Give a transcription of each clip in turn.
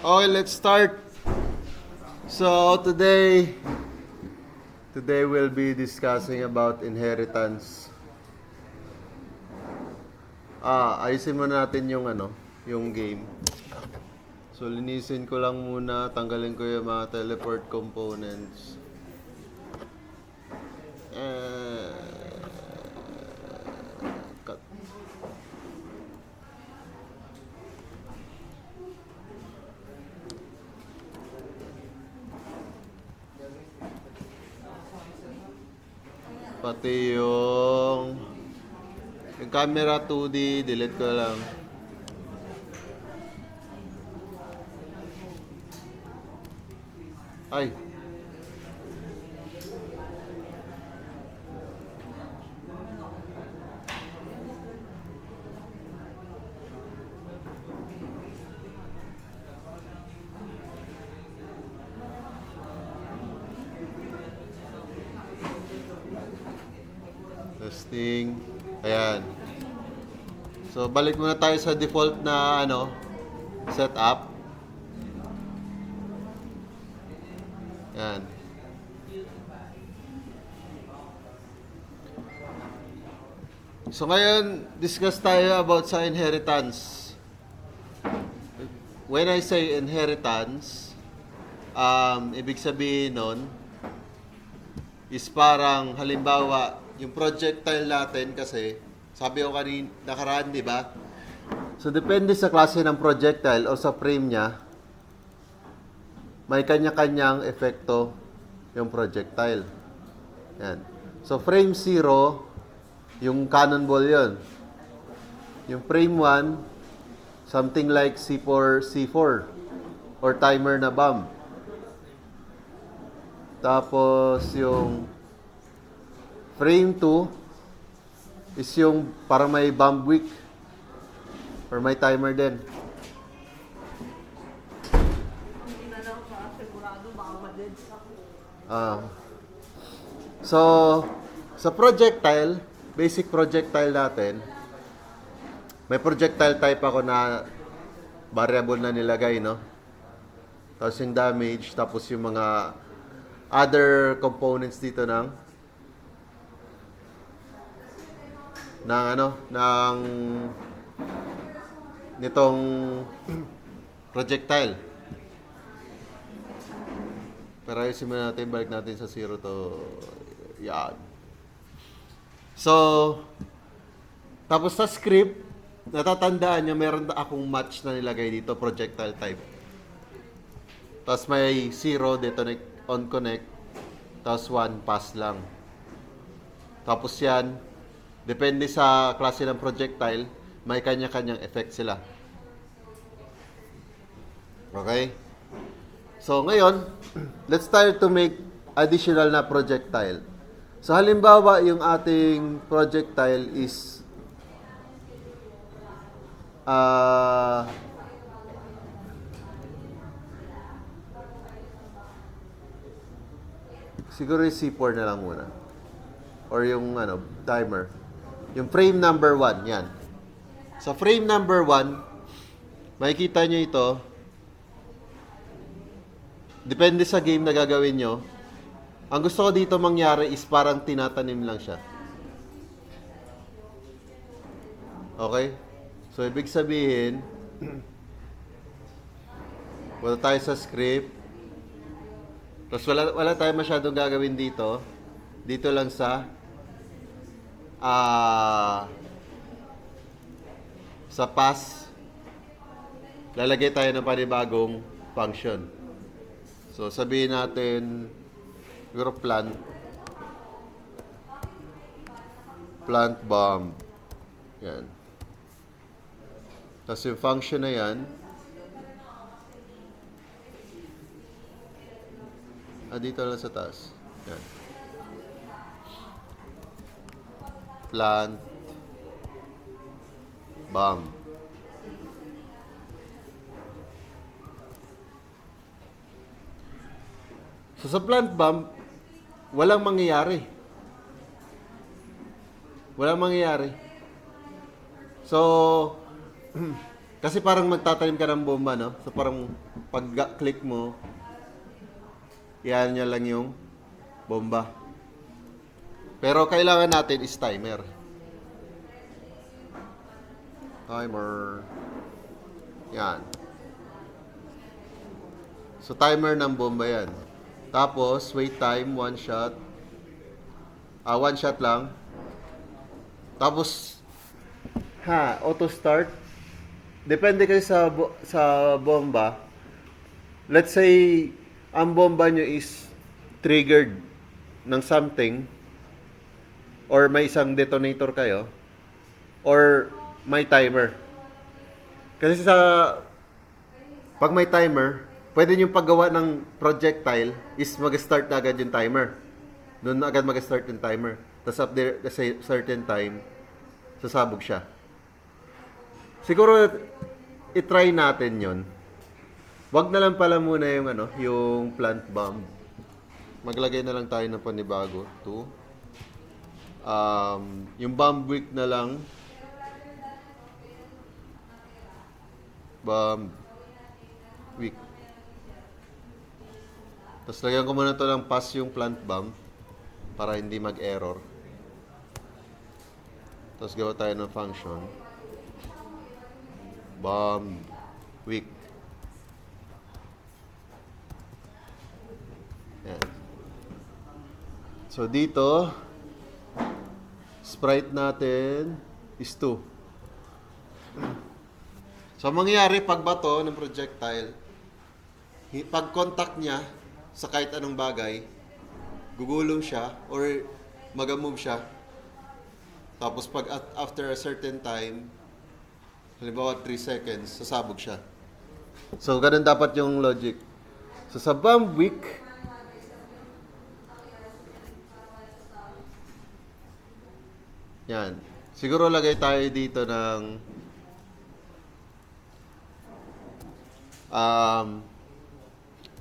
Okay, let's start. So today we'll be discussing about inheritance. Ayusin muna natin yung yung game. So linisin ko lang muna, tanggalin ko yung mga teleport components. Cut. Pati yung camera 2D, delete ko lang. Ay. Testing. Ayan. So, balik muna tayo sa default na setup. Ayan. So, ngayon, discuss tayo about sa inheritance. When I say inheritance, ibig sabihin nun, is parang halimbawa, yung projectile natin kasi, sabi ko kanina, nakaraan, di ba? So, depende sa klase ng projectile o sa frame niya, may kanya-kanyang epekto yung projectile. Yan. So, frame 0, yung cannonball yun. Yung frame 1, something like C4 or timer na bomb. Tapos, yung frame 2 is yung parang may bomb wick or may timer din. So, sa projectile, basic projectile natin, may projectile type ako na variable na nilagay, no? Tapos yung damage, tapos yung mga other components dito ng nitong projectile. Pero ayusin muna natin, balik natin sa 0 to yan. So, tapos sa script, natatandaan nyo, meron akong match na nilagay dito, projectile type. Tapos may 0, detonate, on connect, tapos 1, pass lang. Tapos yan, depende sa klase ng projectile, may kanya-kanyang effect sila. Okay? So, ngayon, let's start to make additional na projectile. So, halimbawa, yung ating projectile is siguro yung C4 na lang muna. Or yung timer. Yung frame number 1, yan. Sa frame number 1, makikita nyo ito. Depende sa game na gagawin nyo. Ang gusto ko dito mangyari is parang tinatanim lang siya. Okay? So, ibig sabihin, wala tayo sa script. Tapos wala tayo masyadong gagawin dito. Dito lang sa pass. Lalagay tayo ng panibagong function. So, sabihin natin, siguro plant bomb. Yan. Tapos yung function na yan, dito lang sa taas. Yan. Plant bomb. So, sa plant bomb, walang mangyayari. Walang mangyayari. So, Kasi parang magtatanim ka ng bomba, no? So parang pag-click mo, yan niya lang yung bomba. Pero kailangan natin is timer. Timer. Yan. So timer ng bomba yan. Tapos wait time, one shot. One shot lang. Tapos auto start. Depende kayo sa bomba. Let's say ang bomba nyo is triggered ng something or may isang detonator kayo or may timer. Kasi pag may timer, pwede nyo paggawa ng projectile is mag-start na agad yung timer. Doon na agad mag-start yung timer. Tapos after a certain time, sasabog siya. Siguro i-try natin 'yon. Wag na lang pala muna yung plant bomb. Maglagay na lang tayo ng panibago. Yung bomb wick na lang. Bomb wick. Tapos lagyan ko muna to ng pass yung plant bomb para hindi mag-error. Tapos gawa tayo ng function. Bomb wick. Yan. So dito, sprite natin is 2. So mangyayari pag bato ng projectile, pag contact niya sa kahit anong bagay, gugulong siya or mag-move siya. Tapos pag after a certain time, halimbawa 3 seconds, sasabog siya. So ganun dapat yung logic. So sa bomb wick, yan. Siguro lagay tayo dito ng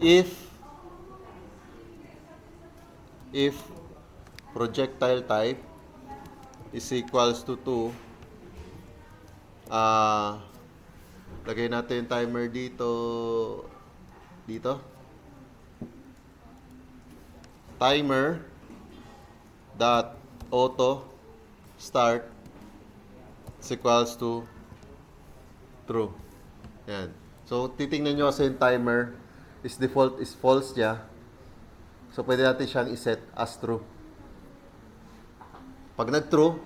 if projectile type is equals to 2, lagay natin yung timer dito. Timer dot auto start is equals to true. Yan. So, titingnan nyo kasi yung timer is default is false niya. So, pwede natin siyang iset as true. Pag nag-true,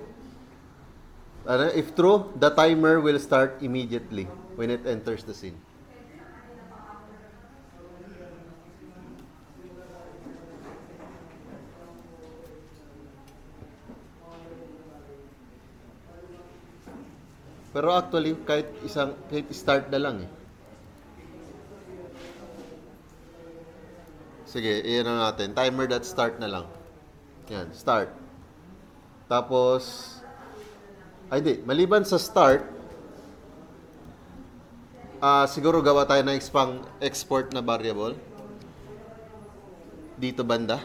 if true, the timer will start immediately when it enters the scene. Pero actually, kahit start na lang eh. Sige, iyan na natin. Timer.start na lang. Yan, start. Tapos, maliban sa start, siguro gawa tayo ng export na variable. Dito banda.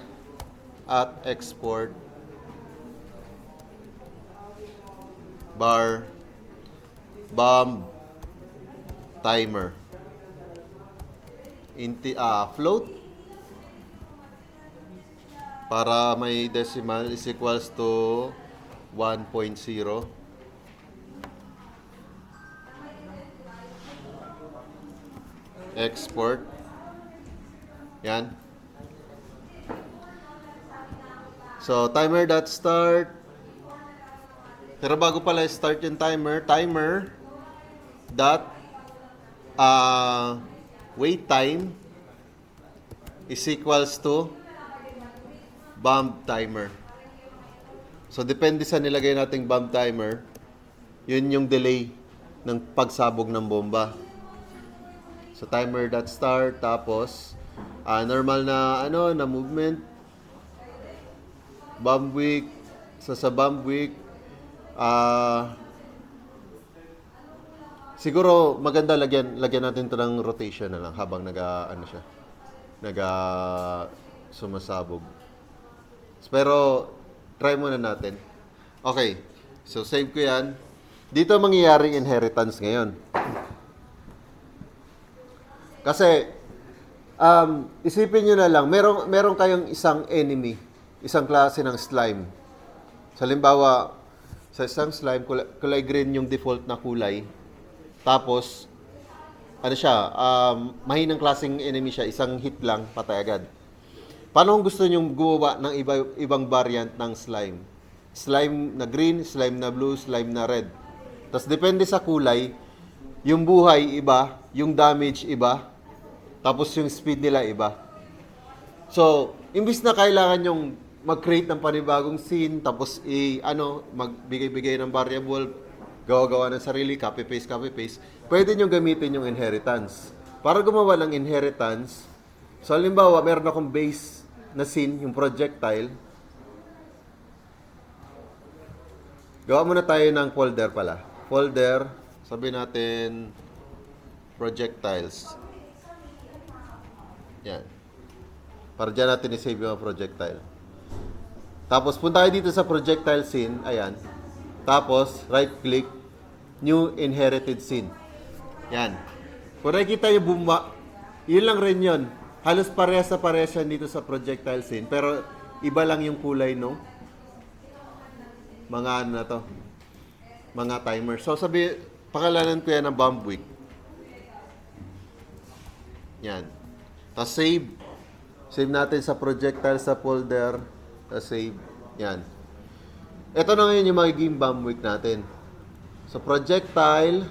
At export bar bomb timer float para may decimal is equals to 1.0. Export. Yan. So timer.start. Pero bago pala start yung timer dot wait time is equals to bomb timer. So depende sa nilagay nating bomb timer, yun yung delay ng pagsabog ng bomba. So timer.start tapos normal na movement bomb wick. So sa bomb wick siguro maganda lagyan natin 'to ng rotation na lang habang sumasabog. Pero try muna natin. Okay. So save ko 'yan. Dito mangyayaring inheritance ngayon. Kasi, isipin nyo na lang, meron kayong isang enemy, isang klase ng slime. Sa halimbawa, sa isang slime, kulay green yung default na kulay. Tapos, ano siya, mahinang klaseng enemy siya, isang hit lang, patay agad. Paano kung gusto nyo gumawa ng ibang variant ng slime? Slime na green, slime na blue, slime na red. Tapos depende sa kulay, yung buhay iba, yung damage iba, tapos yung speed nila iba. So, imbis na kailangan yung mag-create ng panibagong scene, tapos magbigay-bigay ng variable, gawa-gawa ng sarili, copy-paste, pwede nyo gamitin yung inheritance. Para gumawa ng inheritance, so halimbawa, meron akong base na scene, yung projectile. Gawa muna tayo ng folder pala. Folder, sabihin natin, projectiles. Yan. Para dyan natin i-save yung projectile. Tapos, punta tayo dito sa projectile scene. Ayan. Tapos, right-click, new inherited scene. Yan. Kung nakikita yung yun lang rin yun. Halos parehas yan dito sa projectile scene. Pero, iba lang yung kulay, no? Mga ano na to. Mga timer. So, pakalanan ko yan ng Bumbwick. Yan. Tapos, save. Save natin sa projectile sa folder. Tapos, save. Yan. Ito na ngayon yung magiging Bumbwick natin. So, projectile.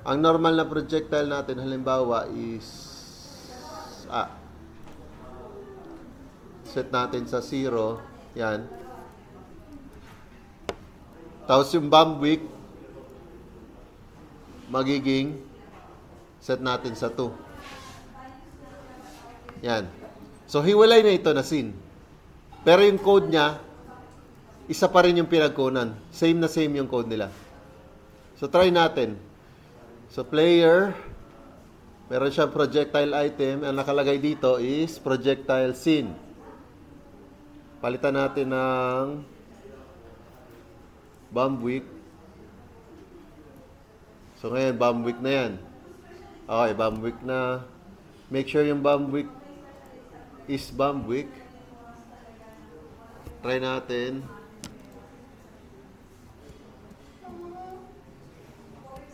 Ang normal na projectile natin, halimbawa, is set natin sa 0. Yan. Tapos yung Bumbwick, magiging set natin sa 2. Yan. So, hiwalay na ito na scene. Pero yung code niya, isa pa rin yung pinagkunan. Same na same yung code nila. So, try natin. So, player, meron siyang projectile item. Ang nakalagay dito is projectile scene. Palitan natin ng Bumbwick. So, ngayon, Bumbwick na yan. Okay, Bumbwick na. Make sure yung Bumbwick is Bumbwick. Try natin.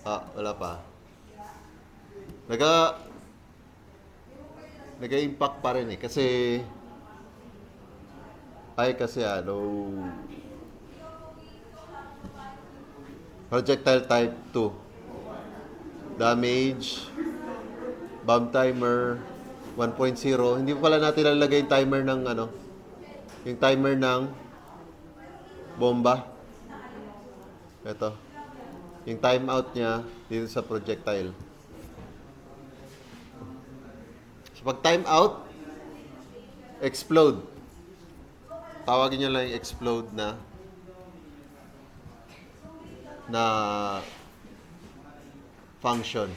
Wala pa. Nag-impact pa rin eh. Kasi projectile type 2. Damage. Bomb timer 1.0. Hindi pala natin lalagay yung timer ng yung timer ng bomba. Ito. Yung timeout niya dito sa projectile. So, pag timeout, explode. Tawagin niya lang yung explode na function.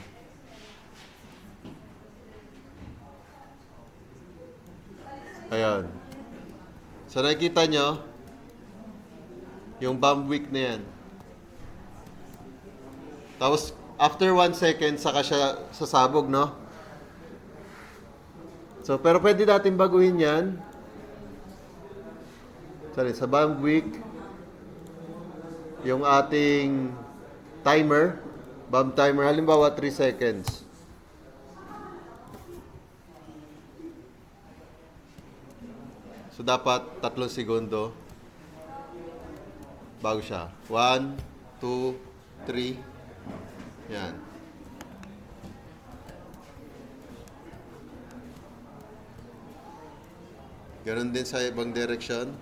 Ayan. So, nakikita nyo, yung Bumbwick na yan. Tapos, after 1 second, saka siya sasabog, no? So, pero pwede natin baguhin yan. Sa Bumbwick, yung ating timer, bomb timer, halimbawa 3 seconds. So, dapat 3 segundo bago siya. 1, 2, 3. Yan. Ganon din sa ibang direction.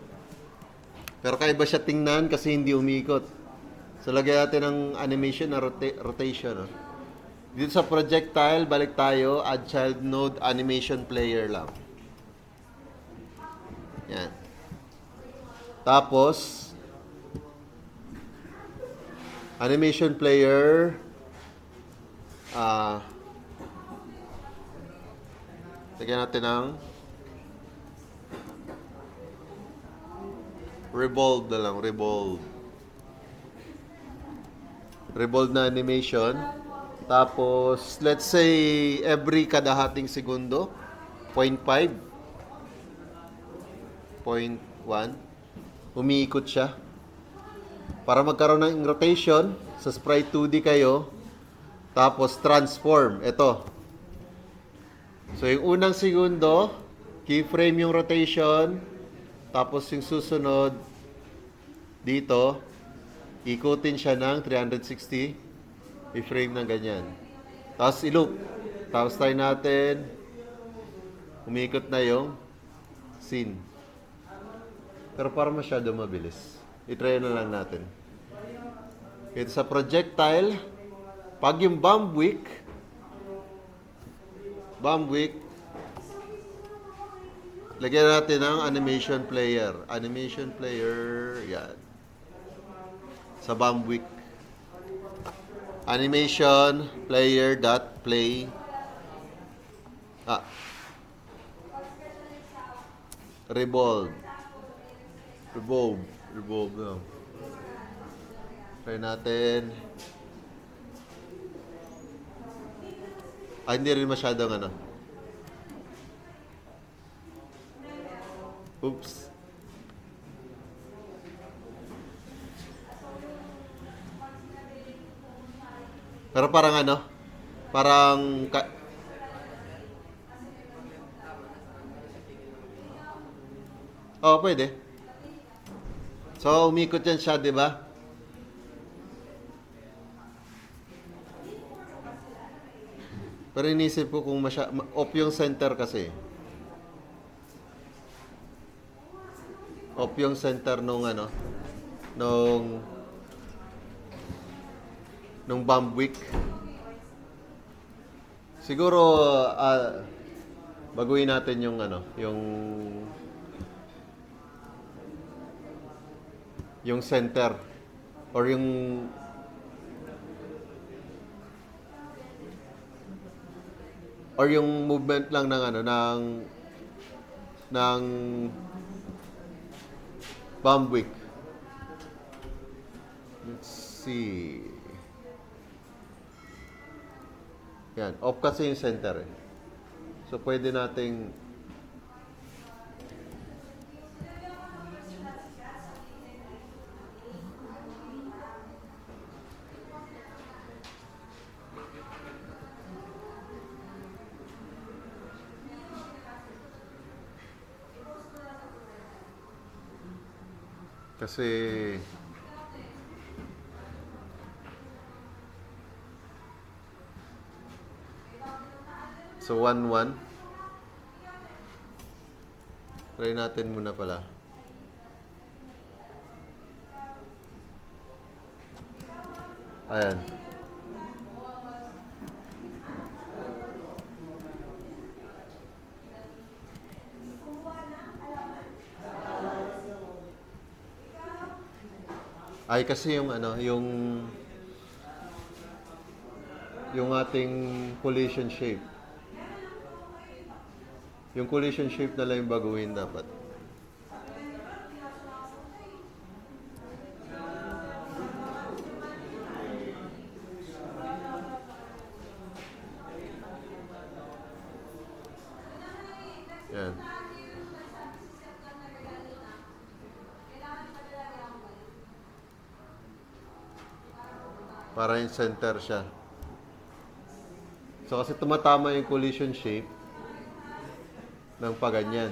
Pero kaiba siya tingnan kasi hindi umikot. So, lagyan natin ng animation na rotation. No? Dito sa projectile, balik tayo. Add child node animation player lang. Yan. Tapos, animation player, lagyan natin ng revolve na lang, revolve na animation. Tapos, let's say, every kadahating segundo, 0.5, 0.1, umiikot siya. Para magkaroon ng rotation, sa Sprite 2D kayo, tapos transform. Ito. So, yung unang segundo, keyframe yung rotation, tapos yung susunod, dito, ikutin siya ng 360, i-frame ng ganyan. Tapos i-loop. Tapos try natin, umikot na yung scene. Pero parang masyado mabilis. I-try na lang natin. Ito sa projectile, pag yung bomb wick, lagyan natin ng animation player. Animation player, yan. Sa bomb wick. Animation player dot play. Revolve. No. Try natin. Hindi rin masyadong ano. Oops. Pero parang ano? Parang pwede. So, umikot yan siya, di ba? Pero inisip ko kung off yung center kasi. Off yung center nung ano, nung bomb wick. Siguro, baguhin natin yung ano, yung center or yung movement lang ng ano ng bomb wick. Let's see. Yan, off kasi yung center eh. So pwede nating kasi so 1-1. Try natin muna pala. Ayan. Ay kasi yung ano, yung ating collision shape. Yung collision shape na lang yung baguhin dapat. Yan. Para yung center siya. So kasi tumatama yung collision shape ng paganyan.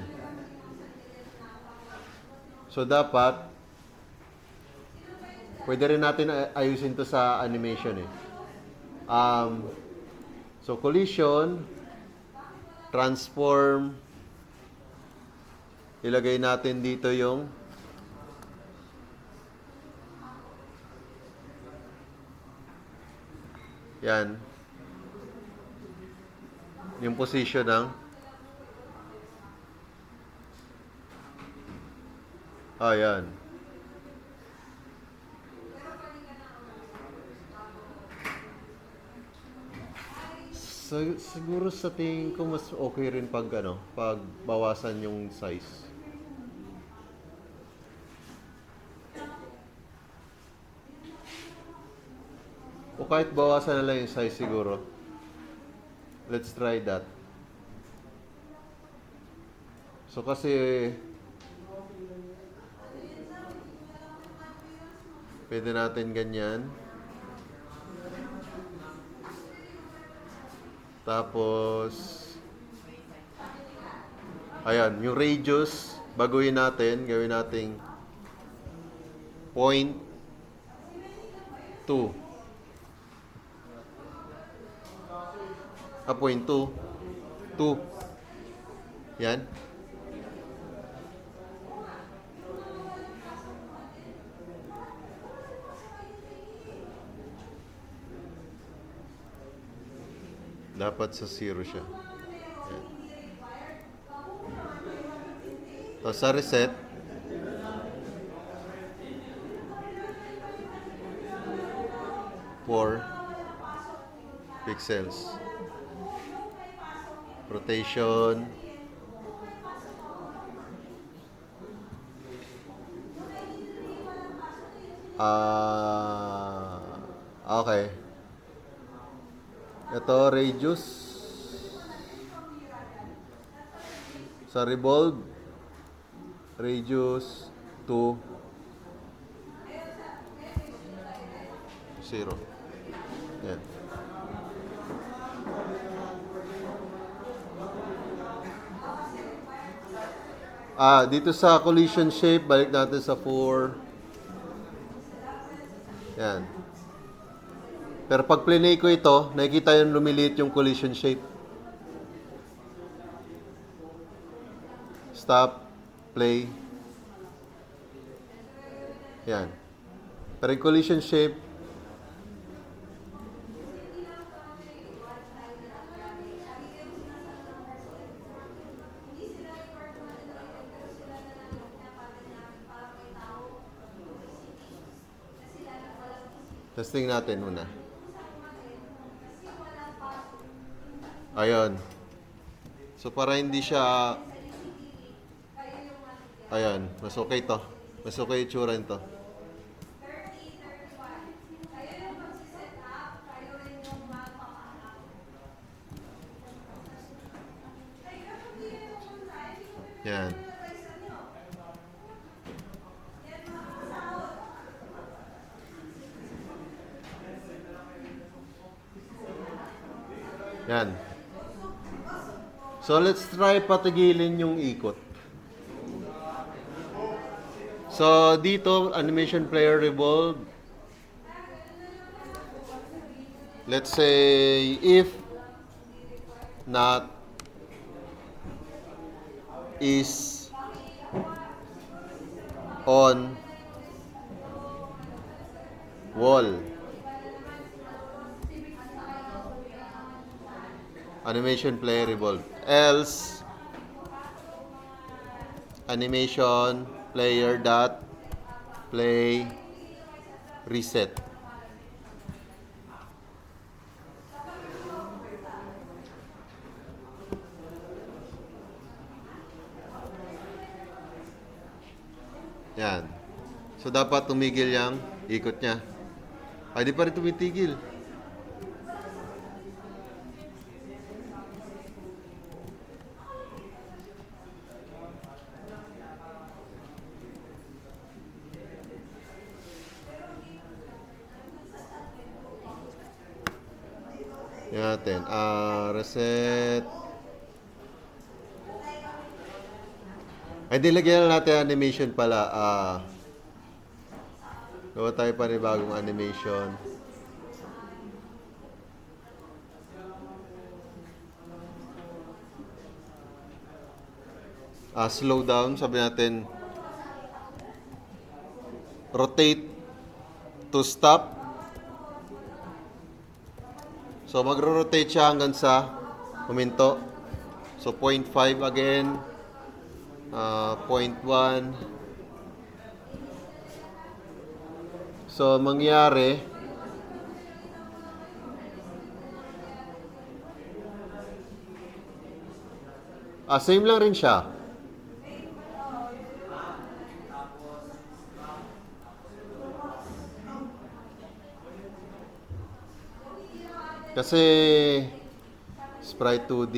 So dapat pwede rin natin ayusin to sa animation eh. So collision, transform, ilagay natin dito yung yan. Yung position ng yan. So, siguro sa tingin ko mas okay rin pag bawasan yung size. kahit bawasan na lang yung size siguro. Let's try that. So kasi pwede natin ganyan. Tapos ayan, yung radius baguhin natin, gawin nating 0.2. 0.2. 2. Yan. Dapat sa 0 siya. Yan. So, sa reset, for pixels. Rotation. Okay. Ito, radius. Sa revolve, radius to 0. Yan. Dito sa collision shape, balik natin sa 4. Yan. Pero pag plinay ko ito, nakikita yung lumiliit yung collision shape. Stop, play. Yan. Pero yung collision shape, testing natin muna. Ayun. So, para hindi siya... Ayan. Mas okay to. Mas okay yung tsura nito. Yan. Yan. So, let's try patigilin yung ikot. So, dito, animation player revolve. Let's say, if not is on wall. Animation player revolve. Else, animation player dot play reset. Yan. So dapat tumigil yung ikot niya. Ay, di pa rin tumitigil. Yan natin. Reset. Ay, dilagyan na natin animation pala. Gawa tayo pa rin bagong animation. Slow down. Sabi natin, rotate to stop. So, magro-rotate siya hanggang sa huminto. So, 0.5 again. 0.1. So, mangyari, same lang rin siya. Kasi Sprite 2D.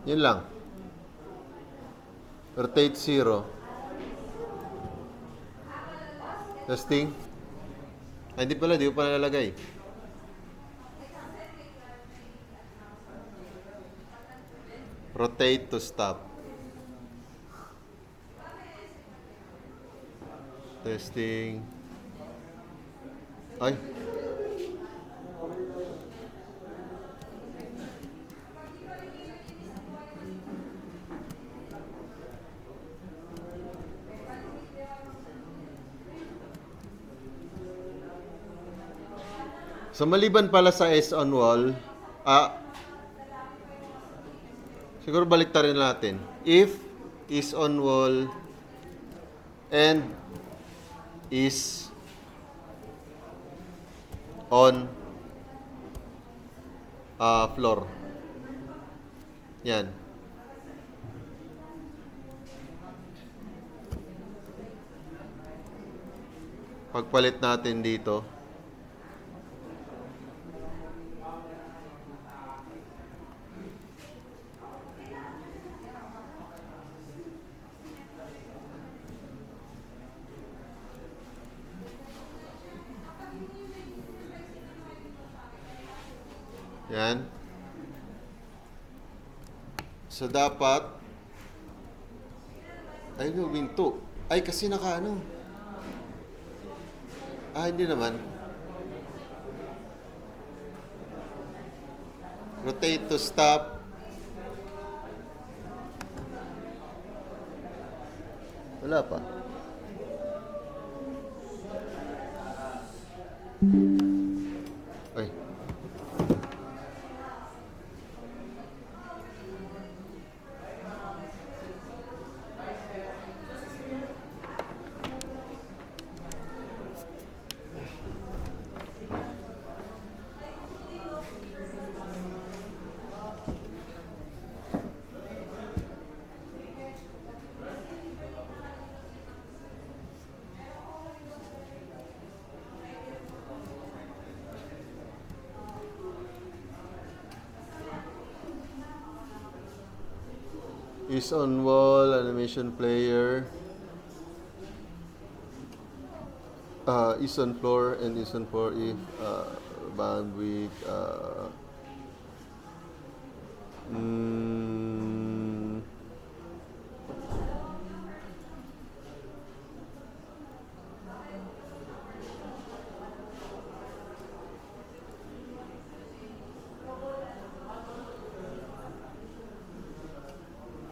Yun lang. Rotate 0. Testing. Ay, hindi pala. Di ko pa nalalagay. Rotate to stop. Testing. Ay. So maliban pala sa is on wall, siguro baliktarin natin. If is on wall and is on floor. Yan. Pagpalit natin dito. Yan. So, dapat ay gawin to. Ay, kasi naka ano. Hindi naman. Rotate to stop. Wala pa. Ay. Is on wall, animation player. Is on floor and is on floor if bandwidth.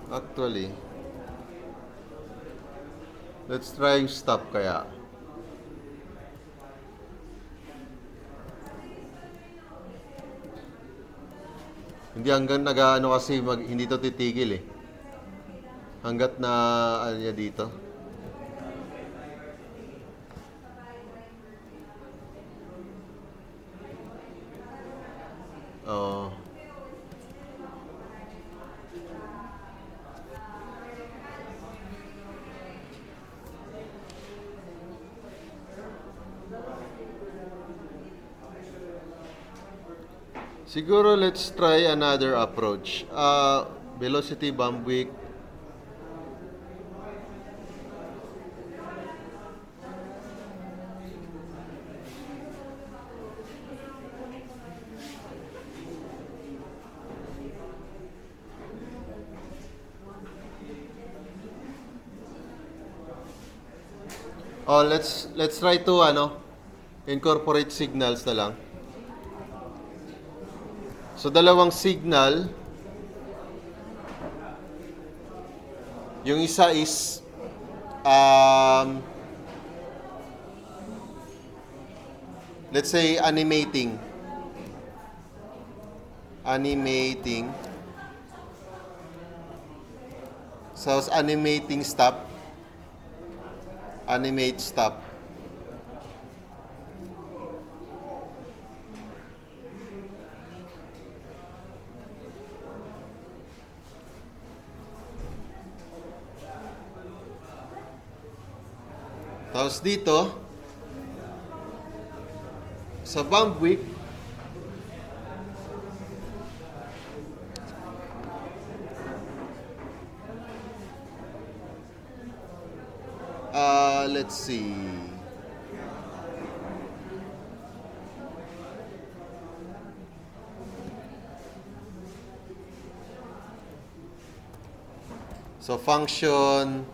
Actually, let's try stop kaya. Hindi hanggang nag-ano kasi hindi to titigil eh. Hanggat na ano niya dito. Oh. Siguro let's try another approach. Velocity bandwidth. Let's try to incorporate signals na lang. So dalawang signal. Yung isa is let's say animating. So animating stop. Animate stop. Tapos dito, sa bump wick, let's see. So function,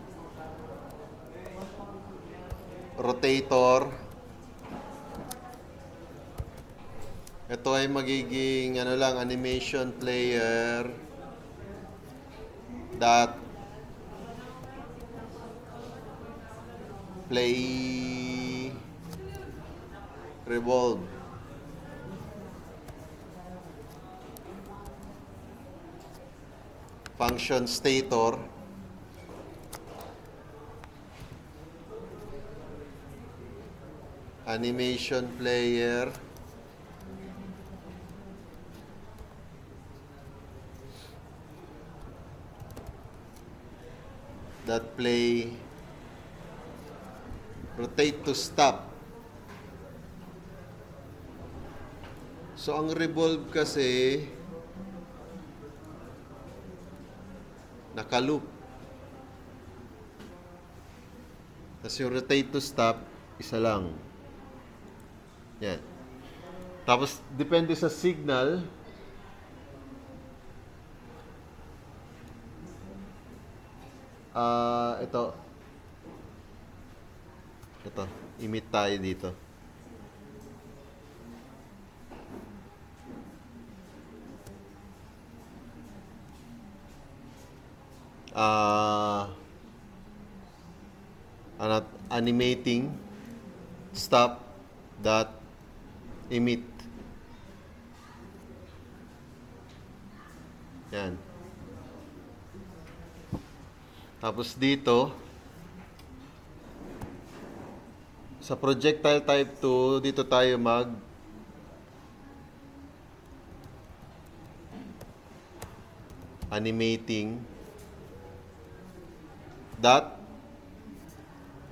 rotator. Ito ay magiging ano lang, animation player dot play revolve. Function stator. Animation player that play rotate to stop. So ang revolve kasi naka-loop. Tapos yung rotate to stop, isa lang. Yan. Tapos, depende sa signal, ito, emit tayo dito. Animating stop dot emit. Yan. Tapos dito, sa projectile type 2, dito tayo mag animating dot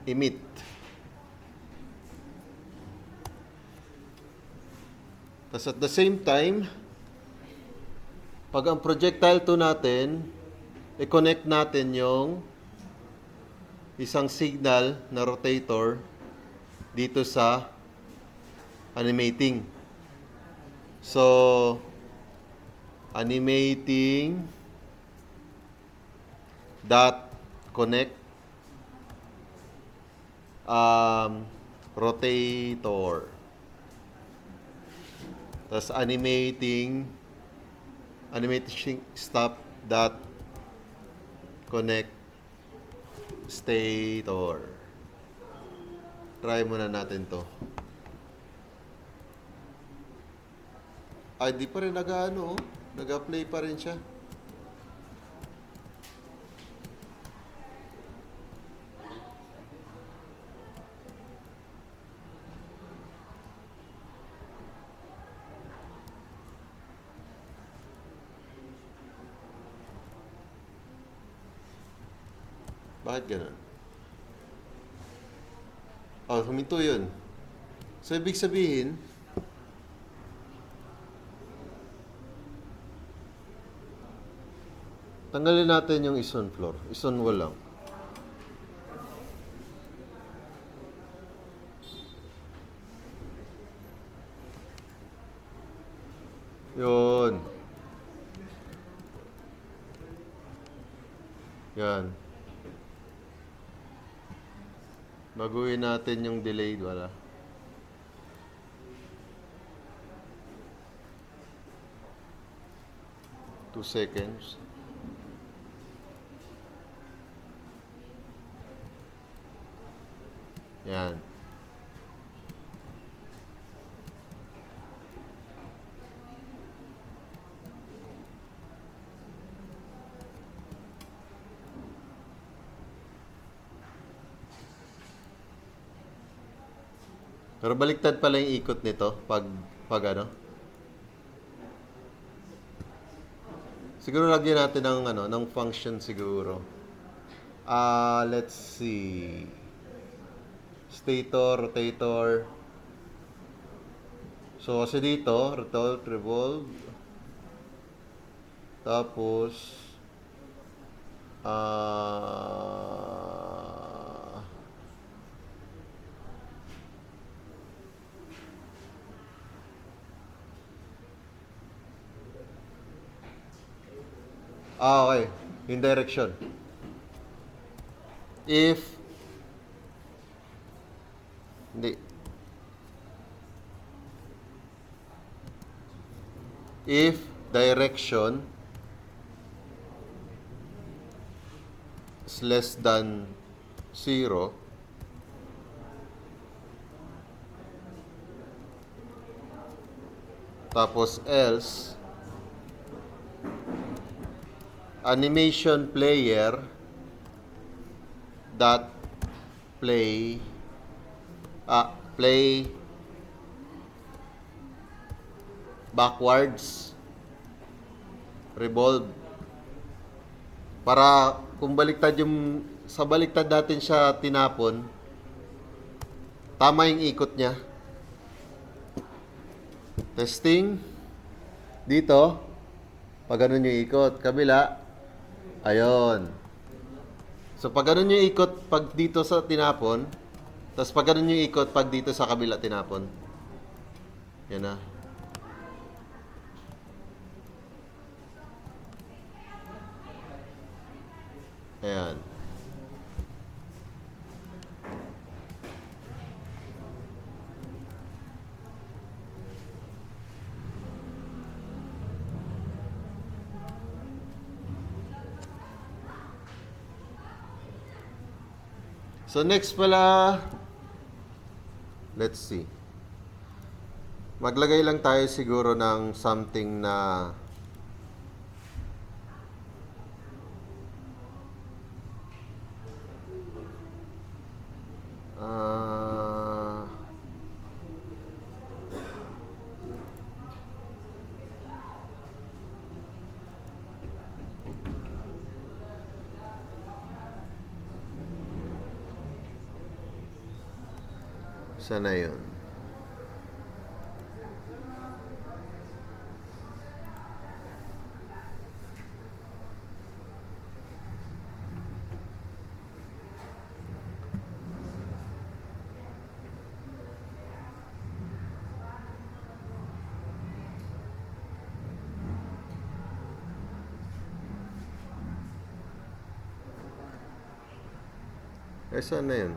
emit. Tapos at the same time, pag ang projectile 2 natin, i-connect natin yung isang signal na rotator dito sa animating. So, animating dot connect rotator. Tapos animating stop dot connect stator. Try muna natin to. Ay, di pa rin nag-ano, nag-play pa rin siya. Bakit ganun? Oh, huminto yun. So, ibig sabihin, tanggalin natin yung ison floor. Ison wall lang. Yun. Yan. Baguhin natin yung delay. Wala. Two seconds. Yan. Pero baliktad pala yung ikot nito pag ano. Siguro lagyan natin ng function siguro. Let's see. stator, rotator. So, kasi dito, rotate, revolve. Tapos, okay. In direction. If, hindi. If direction is less than 0, tapos else, animation player dot play play backwards revolve, para kung baliktad yung sa baliktad natin siya tinapon, tama yung ikot niya. Testing dito, pag ganun yung ikot, kabila, ayun. So pag ganun yung ikot pag dito sa tinapon, tapos pag ganun yung ikot pag dito sa kabila tinapon. Yan na. Ayan. So next pala, let's see. Maglagay lang tayo siguro ng something na sana yun. Sana yun.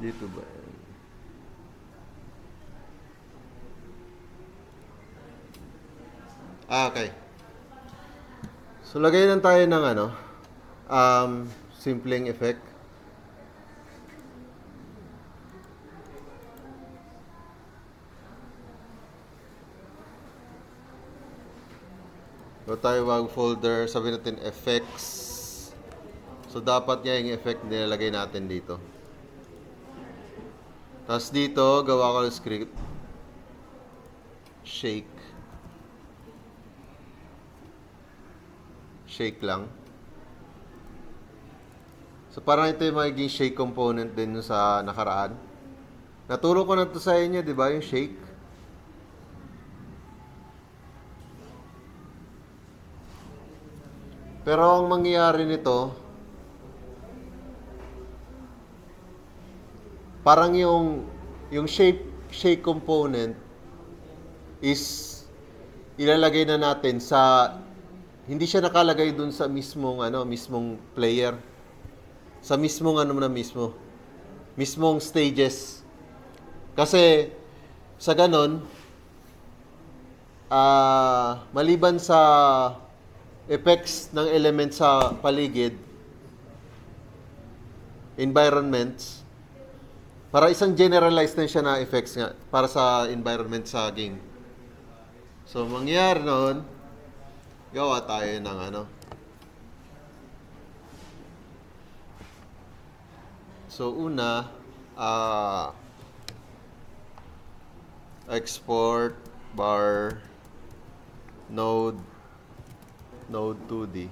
Dito ba yan? Okay. So, lagay lang tayo ng simpleng effect. Go tayo wag folder, sabihin natin effects. So, dapat nga yung effect nilalagay natin dito. Tapos dito, gawa ko ng script. Shake. Shake lang. So, parang ito yung magiging shake component din sa nakaraan. Naturo ko na ito sa inyo, di ba? Yung shake. Pero ang mangyayari nito, parang yung shake component is ilalagay na natin sa, hindi siya nakalagay dun sa mismong player. Sa mismong mismong stages. Kasi sa ganon, maliban sa effects ng element sa paligid, environments, para isang generalized na siya na effects nga para sa environment sa game. So, mangyari nun, gawa tayo ng ano. So, una, export bar node 2D.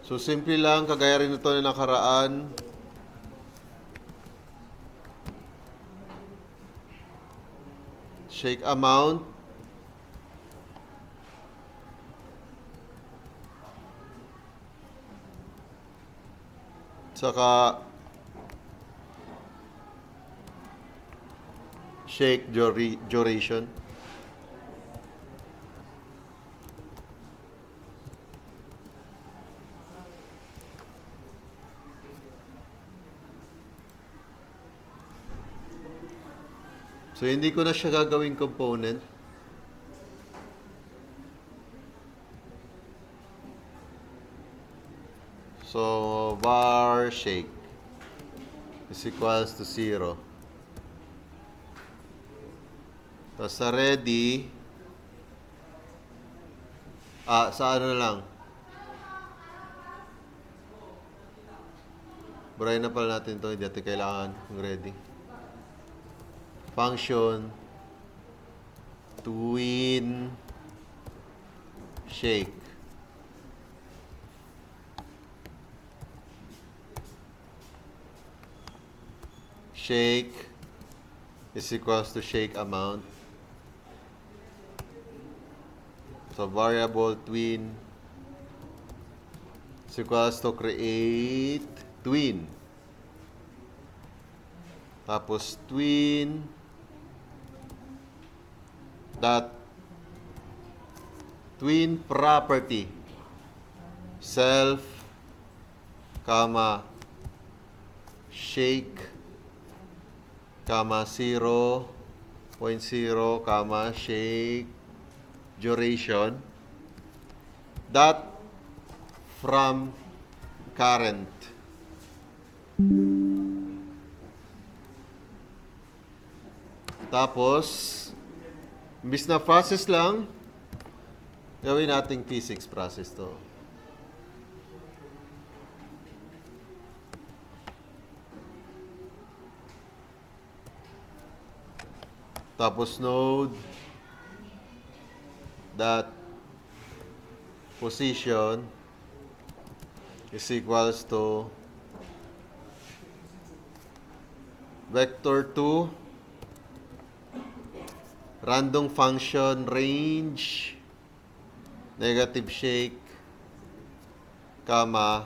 So, simple lang, kagaya rin ito na nakaraan. Shake amount. Saka, shake duration. So, hindi ko na siya gagawing component. So, var shake is equals to 0. Tapos sa ready, sa ano na lang. Burahin na pala natin ito, hindi natin kailangan ng ready. Function twin shake. Shake is equals to shake amount. So variable twin is equals to create twin. Tapos twin dot twin property self comma shake comma 0.0 comma shake duration dot from current. Tapos imbis na process lang, gawin nating P6 process to. Tapos node dot position is equals to vector 2 random function range negative shake comma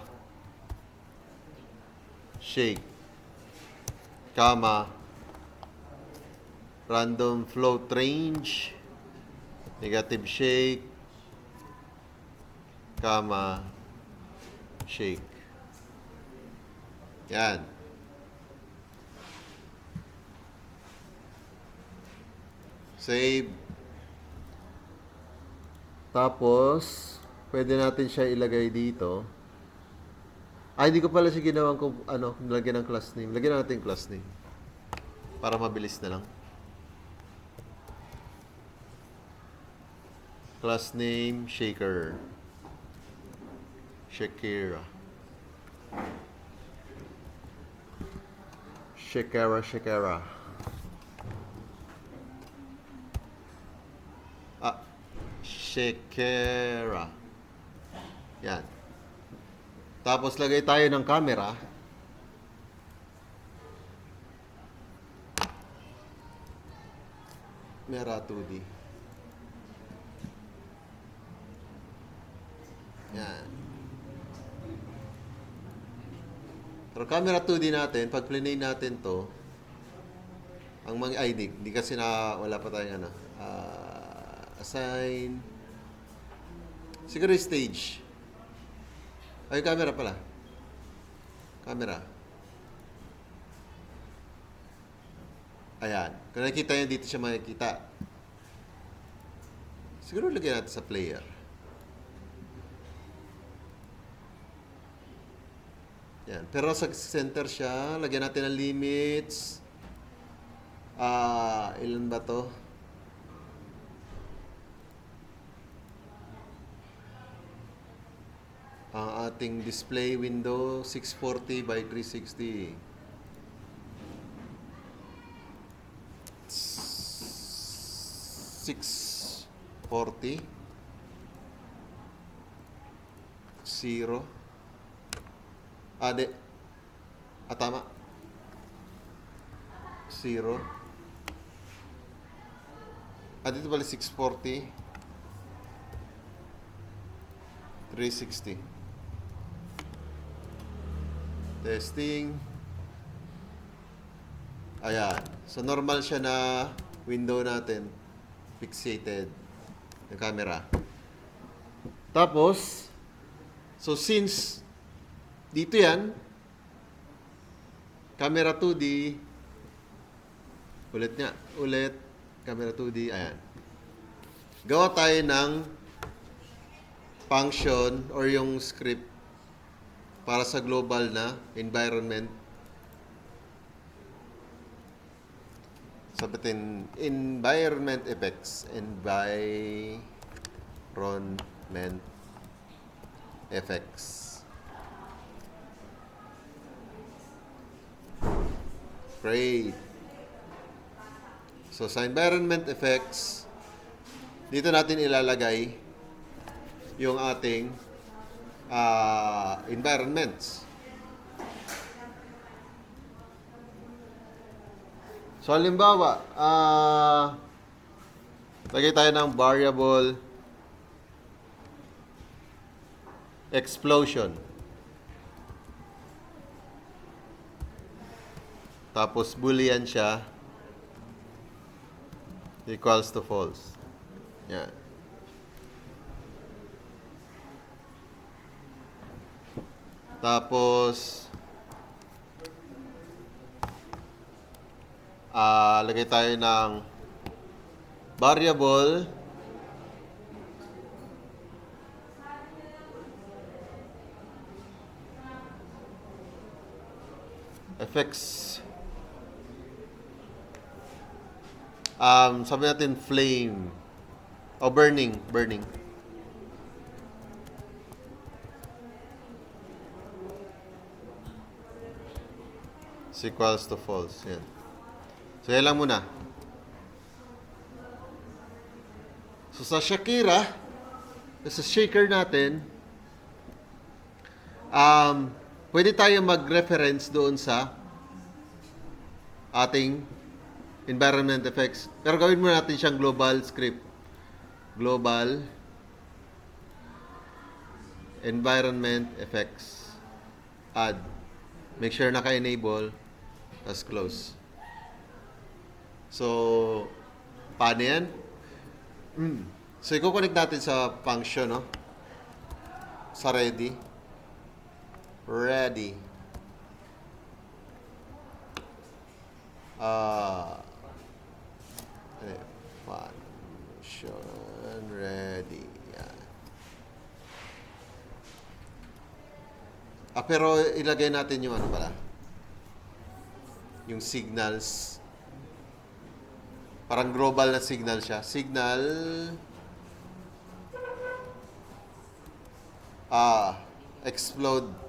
shake comma random float range negative shake comma shake. Yan. Save. Tapos, pwede natin siya ilagay dito. Hindi ko pala siya ginawang lagyan ng class name. Lagyan natin class name. Para mabilis na lang. Class name, shaker. Shakira. Shakira. Shakira. Yan. Tapos lagay tayo ng camera. Mera 2D. Yan. Pero camera 2D natin, pag plinay natin to, ang mga ID, di kasi wala pa tayong assign. Siguro stage. Ay, camera pala. Camera. Ayan. Kung nakikita nyo, dito siya makikita. Siguro lagyan natin sa player. Yan. Pero sa center siya, lagyan natin ng limits. Ilan ba to? Ang ating display window, 640 by 360. 640. 0. Ade. Tama. 0. Dito pala 640. 360. Testing. Ayan. So, normal siya na window natin. Fixated. Yung camera. Tapos, so since dito yan, camera 2D, ulit, camera 2D, ayan. Gawa tayo ng function or yung script para sa global na environment. Sabihin, environment effects, environment effects. Great. So, sa environment effects, dito natin ilalagay yung ating environments. So, halimbawa, lagay tayo ng variable explosion. Tapos, boolean siya equals to false. Yan. Tapos, lagay tayo ng variable effects. Sabi natin flame o burning. Is equals to false. Yan. So, yan lang muna. So, sa Shakira, sa shaker natin, pwede tayo mag-reference doon sa ating environment effects. Pero gawin muna natin siyang global script. Global environment effects. Add. Make sure naka-enable. Tapos close. So, paano yan? So, i-connect natin sa function, no? Sa ready. Ready. Function ready. Yan. Pero ilagay natin yung ano pala? Yung signals. Parang global na signal siya. Signal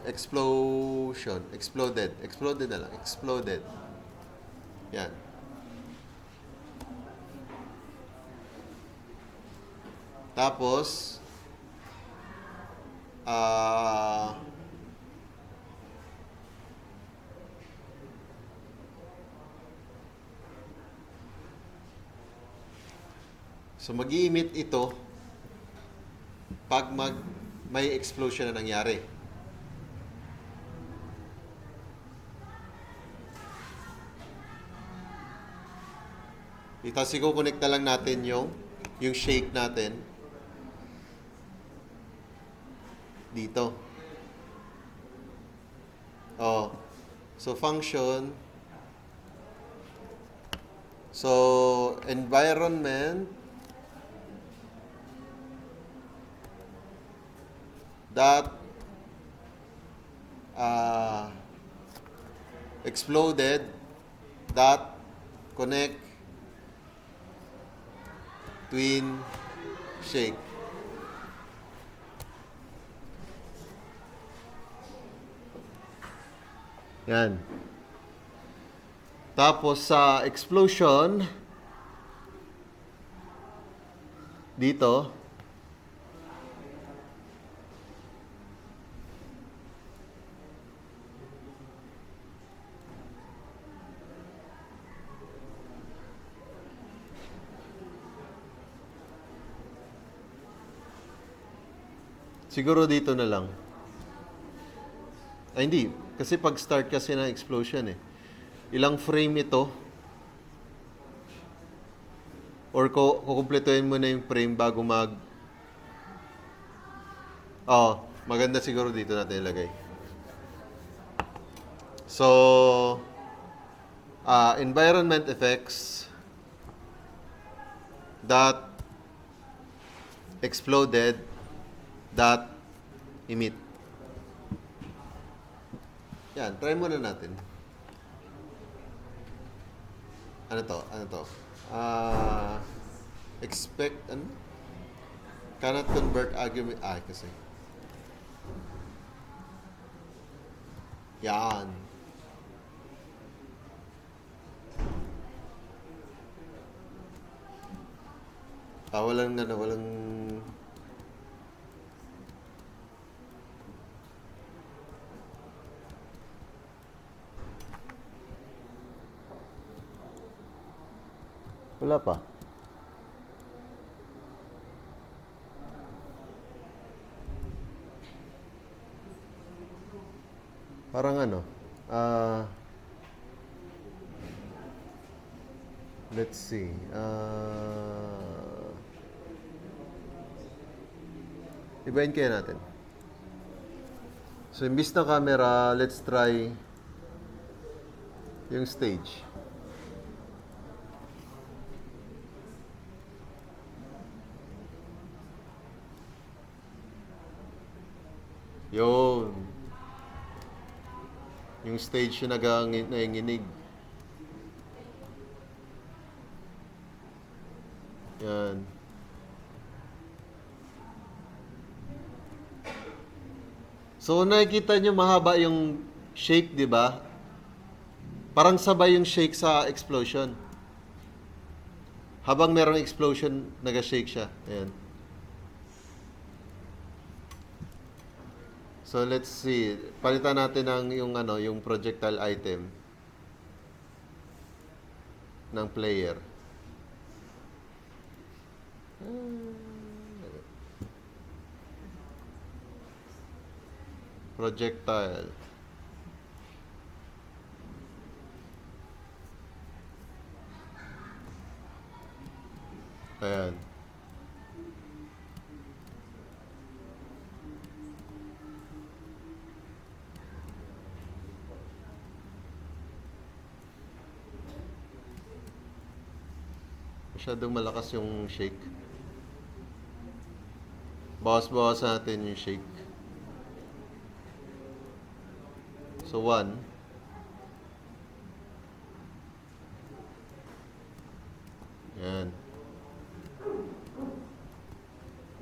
explosion. Exploded na lang. Exploded. Yan. Tapos so mag-i-emit ito pag may explosion na nangyari. Tapos i-connect na lang natin yung shake natin dito. So function. So environment dot uh, exploded dot connect twin shake. Yan. Tapos sa explosion, dito, siguro dito na lang. Ay, hindi. Kasi pag start kasi ng explosion eh. Ilang frame ito? Or kukumpletuhin mo na yung frame bago mag... Oh, maganda siguro dito natin ilagay. So, environment effects dot exploded dot emit. Yan, try muna natin. Ano to? Ano to? Expect, ano? Cannot convert argument. Kasi. Yan. Walang walang... Wala pa. Parang ano, let's see. Ibahin kaya natin. So, imbis na camera, let's try yung stage. Yun. Yung stage yung nanginginig. Yan. So, nakikita nyo mahaba yung shake, di ba? Parang sabay yung shake sa explosion. Habang merong explosion, nag-shake siya. Ayan. So, let's see. Palitan natin yung projectile item ng player. Projectile. Ayan. Masyadong malakas yung shake. Bawas-bawas natin yung shake. So, 1. Yan.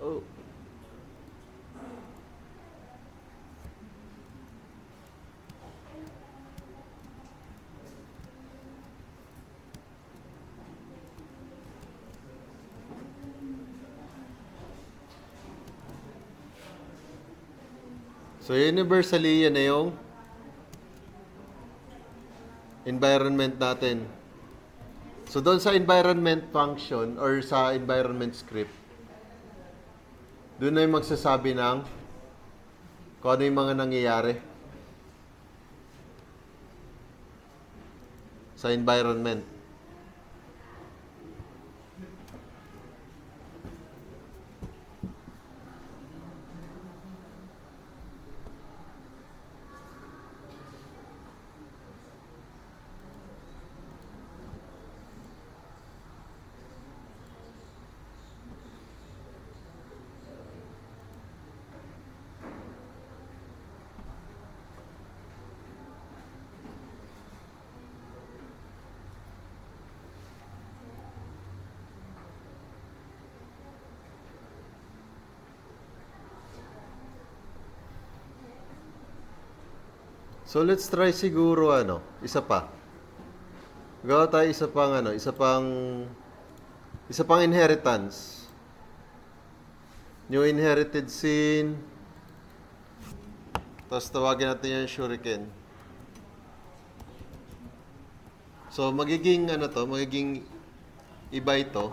Oh. So, universally, yan na yung environment natin. So, doon sa environment function or sa environment script, doon na yung magsasabi ng kung ano yung mga nangyayari sa environment. So let's try siguro isa pa. Gawa tayo isa pang inheritance. New inherited sin. Tapos tawagin natin yung shuriken. So magiging magiging iba ito.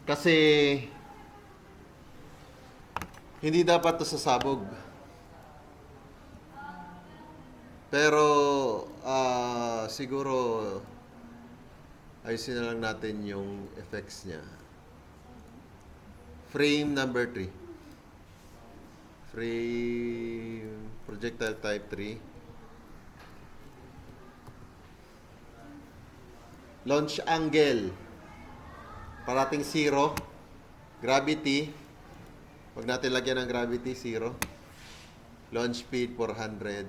Kasi hindi dapat to sasabog. Pero siguro ayusin na lang natin yung effects niya. Frame number 3. Frame projectile type 3. Launch angle. Parating 0. Gravity. Huwag natin lagyan ng gravity, 0. Launch speed 400.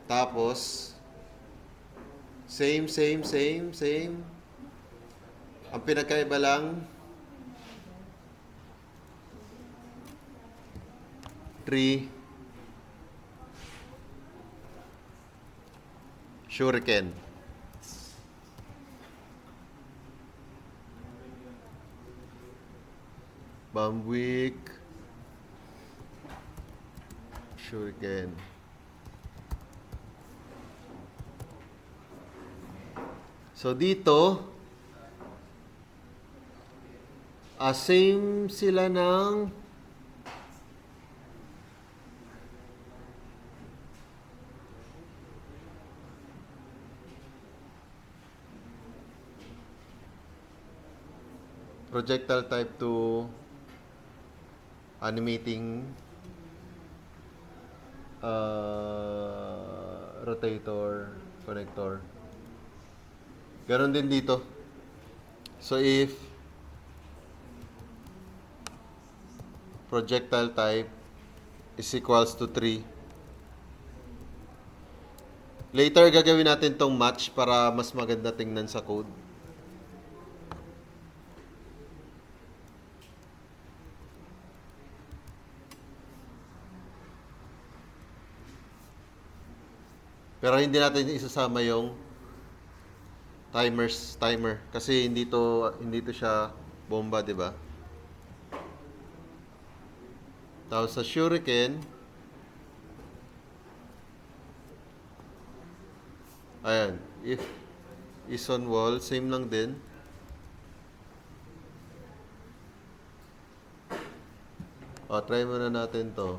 Tapos same. Ang pinagkaiba lang 3 shuriken. Bumbwick shuriken. So dito same sila ng projectile type 2 animating rotator connector. Ganon din dito. So if projectile type is equals to 3, later gagawin natin tong match para mas maganda tingnan sa code. Pero hindi natin isasama yung timer kasi hindi to siya bomba, 'di ba? Tapos sa shuriken, ayan, if is on wall, same lang din. Try muna natin to.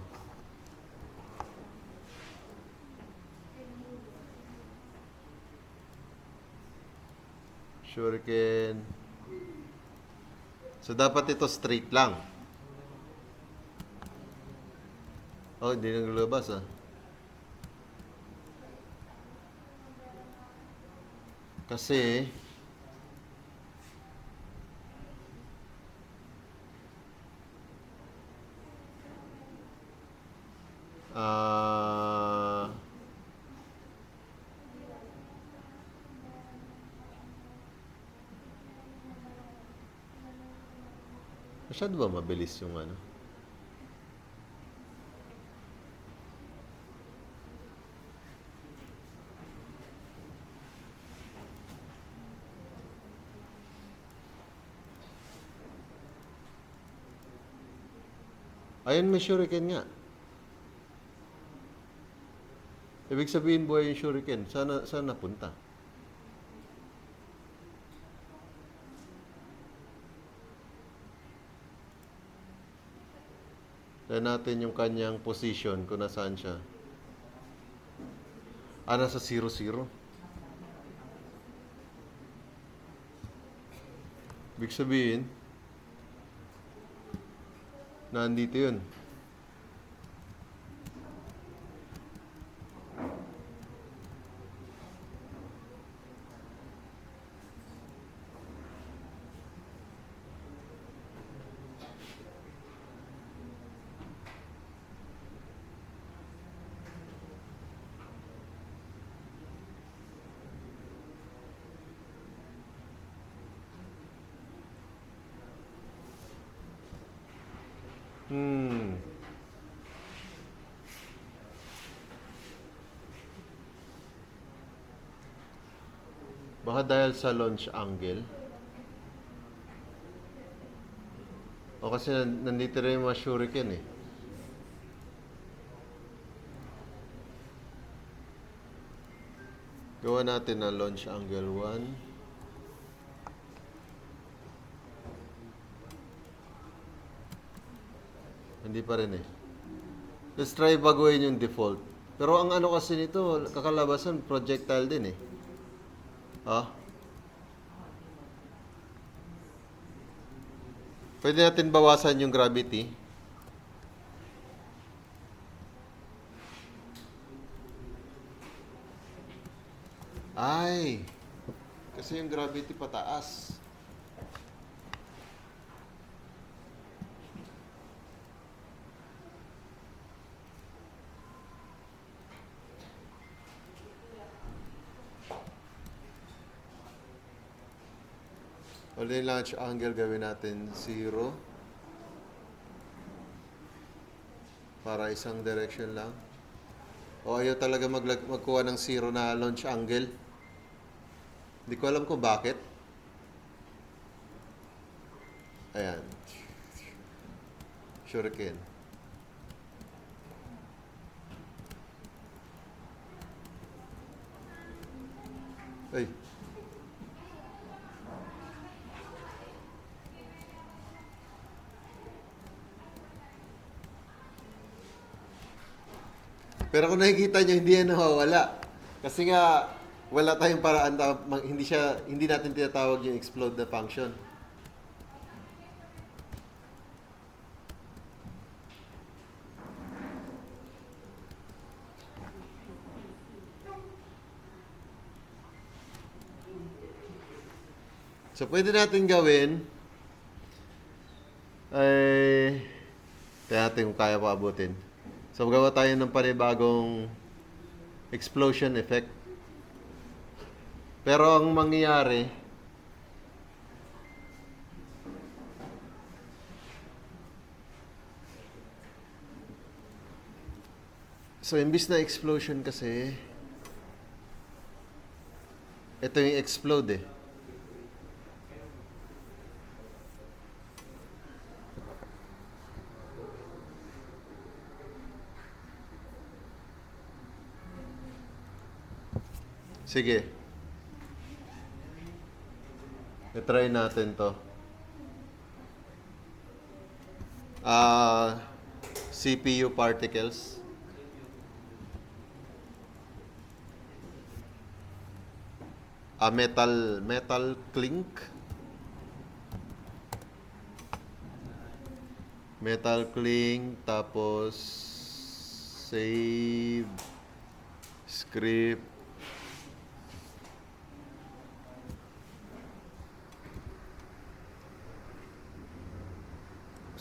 Shuriken. So, dapat ito straight lang. Hindi nang lumabas Kasi masyado ba mabilis yung Ayun, may shuriken nga. Ibig sabihin buhay yung shuriken. Saan napunta? Tignan natin yung kanyang position kung nasaan siya. Nasa 0-0. Ibig sabihin, nandito yun. Baka dahil sa launch angle. O kasi nandito rin yung mga shuriken eh. Gawa natin na launch angle 1. Hindi pa rin eh. Let's try baguhin yung default. Pero ang ano kasi nito, kakalabasan, projectile din eh. Ah? Pwede natin bawasan yung gravity. Ay! Kasi yung gravity pataas. Ulit launch angle gawin natin 0. Para isang direction lang. O ayaw talaga magkuha ng 0 na launch angle. Hindi ko alam kung bakit. Ayan. Shuriken. Ay. Pero kung nakikita nyo, hindi yan nawawala. Kasi nga, wala tayong paraan na hindi natin tinatawag yung explode na function. So, pwede natin gawin ay kaya natin kung kaya pa abutin. So, gawa tayo ng panibagong explosion effect. Pero ang mangyayari, so imbis na explosion kasi, ito yung explode eh. Sige. I-try natin to. CPU particles. Metal clink. Metal clink, tapos save script.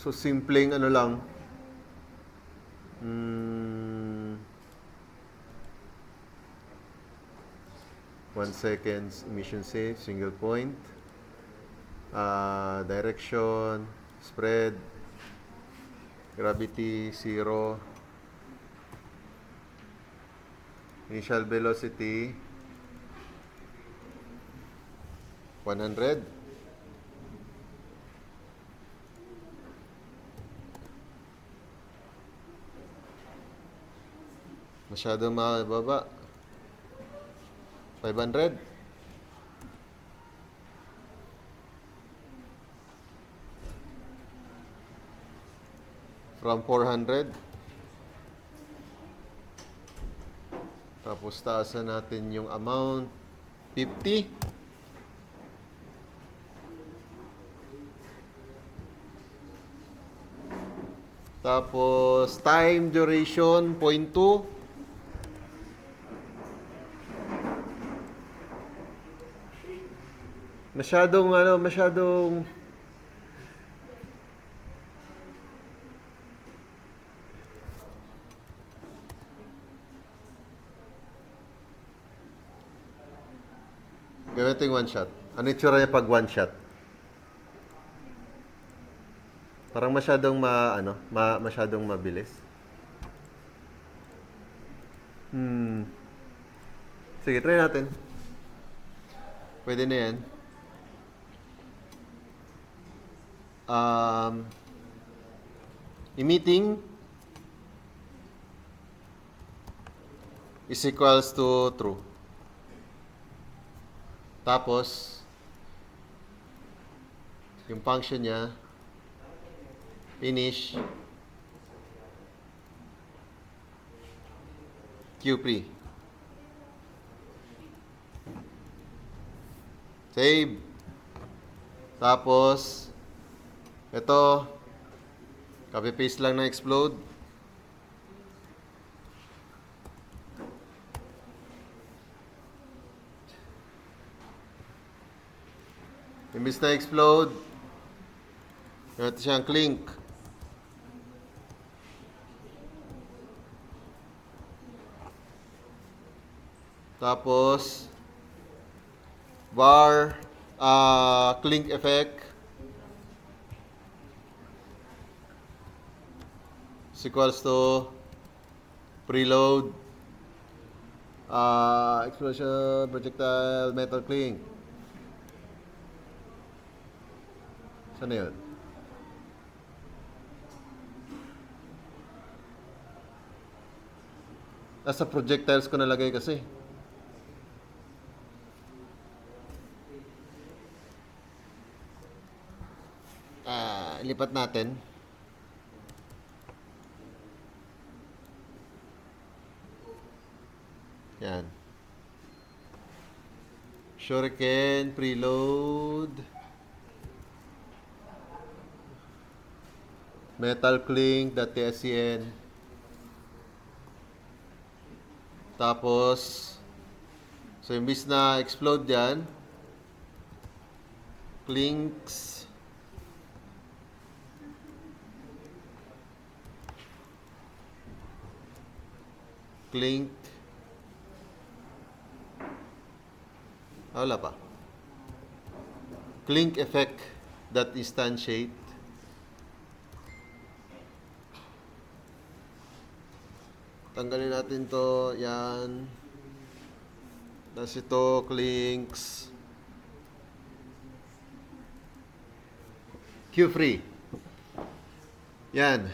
So, simpleng ano lang. 1 seconds emission safe, single point. Direction, spread, gravity, 0. Initial velocity, 100. Masyadong mababa. 500. From 400. Tapos taasan natin yung amount. 50. Tapos time duration 0.2. Masyadong gamitin one shot. Ano yung tsura niya pag one shot? Parang masyadong mabilis. Sige, try natin. Pwede na yan. Emitting is equals to true. Tapos, yung function niya, finish, Q3. Save. Tapos, ito, copy-paste lang na explode. Imbis na explode, ito siyang clink. Tapos, var, clink effect is equals to preload, explosion, projectile, metal clink. Saan na yun? Nasa projectiles ko nalagay kasi. Ilipat natin. Yan. Shuriken, preload. Metal clink.tscn. Tapos, so imbis na explode yan, clinks, clink, wala pa. Clink effect that instantiate. Tanggalin natin to, yan. Tapos ito, clinks. Q3. Yan.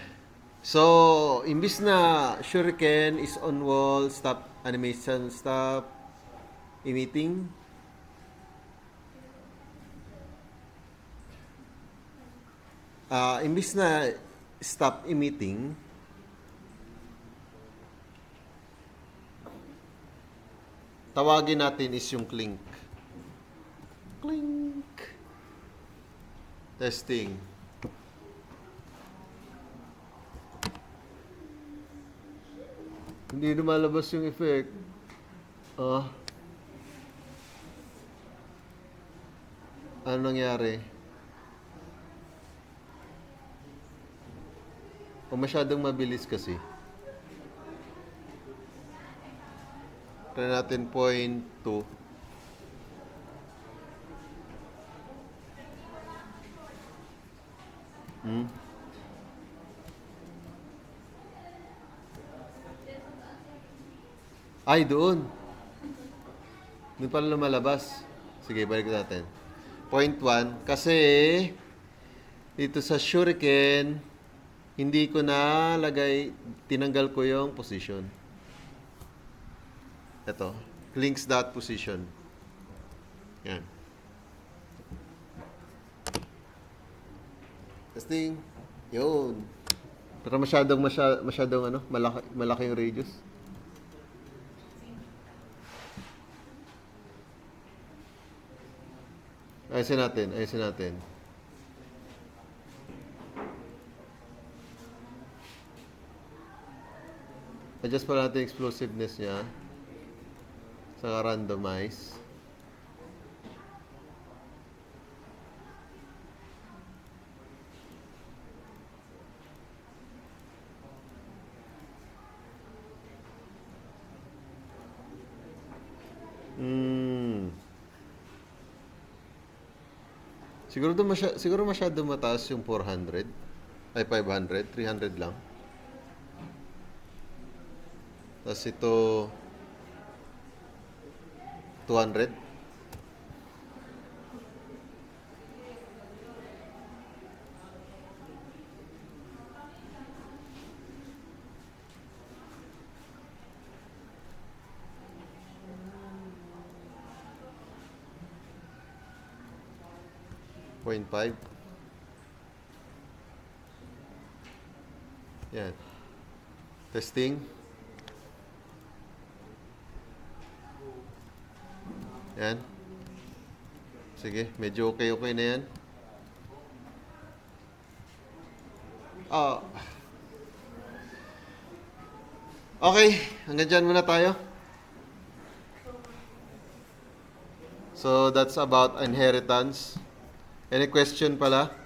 So, imbis na shuriken is on wall, stop animation, stop emitting. Imbis na stop emitting, tawagin natin is yung clink. Clink. Testing. Hindi lumalabas yung effect. Ano nangyari? O masyadong mabilis kasi. Try natin 0.2. Ay, doon. Doon pala lumalabas. Sige, balik natin. 0.1. Kasi, dito sa shuriken, hindi ko na lagay, tinanggal ko yung position. Ito, links dot position. Yan. Testing. Yun. Pero masyadong ano, malaki yung radius. Ayusin natin. Adjust pa natin explosiveness niya. Saka randomize. Siguro masyado mataas yung 400. Ay, 500. 300 lang. Tapos ito 200. 0.5. Yan. Testing. Yan. Sige, medyo okay na yan. Ah. Okay, hanggang dyan muna tayo. So, that's about inheritance. Any question pala?